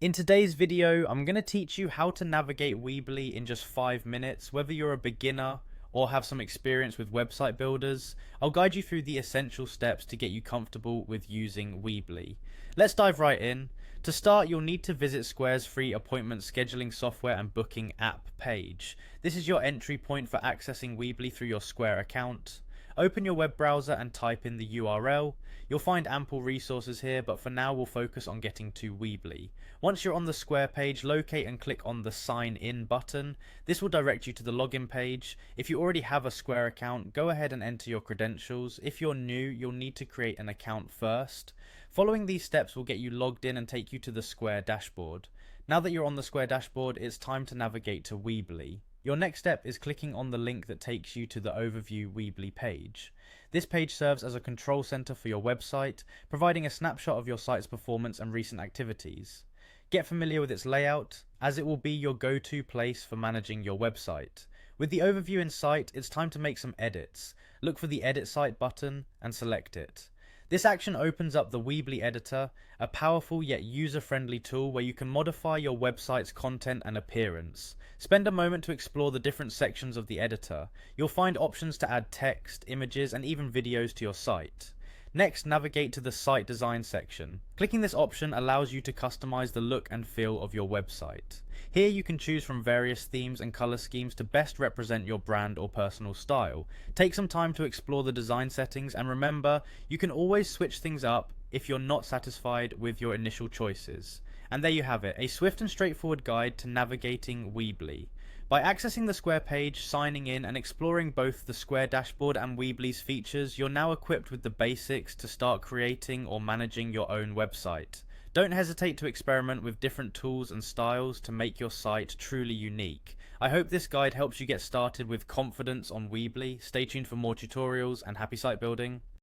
In today's video, I'm going to teach you how to navigate Weebly in just 5 minutes. Whether you're a beginner or have some experience with website builders, I'll guide you through the essential steps to get you comfortable with using Weebly. Let's dive right in. To start, you'll need to visit Square's free appointment scheduling software and booking app page. This is your entry point for accessing Weebly through your Square account. Open your web browser and type in the URL. You'll find ample resources here, but for now we'll focus on getting to Weebly. Once you're on the Square page, locate and click on the Sign In button. This will direct you to the login page. If you already have a Square account, go ahead and enter your credentials. If you're new, you'll need to create an account first. Following these steps will get you logged in and take you to the Square dashboard. Now that you're on the Square dashboard, it's time to navigate to Weebly. Your next step is clicking on the link that takes you to the Overview Weebly page. This page serves as a control center for your website, providing a snapshot of your site's performance and recent activities. Get familiar with its layout, as it will be your go-to place for managing your website. With the overview in sight, it's time to make some edits. Look for the Edit Site button and select it. This action opens up the Weebly editor, a powerful yet user-friendly tool where you can modify your website's content and appearance. Spend a moment to explore the different sections of the editor. You'll find options to add text, images, and even videos to your site. Next, navigate to the Site Design section. Clicking this option allows you to customize the look and feel of your website. Here you can choose from various themes and color schemes to best represent your brand or personal style. Take some time to explore the design settings, and remember, you can always switch things up if you're not satisfied with your initial choices. And there you have it, a swift and straightforward guide to navigating Weebly. By accessing the Square page, signing in, and exploring both the Square dashboard and Weebly's features, you're now equipped with the basics to start creating or managing your own website. Don't hesitate to experiment with different tools and styles to make your site truly unique. I hope this guide helps you get started with confidence on Weebly. Stay tuned for more tutorials, and happy site building.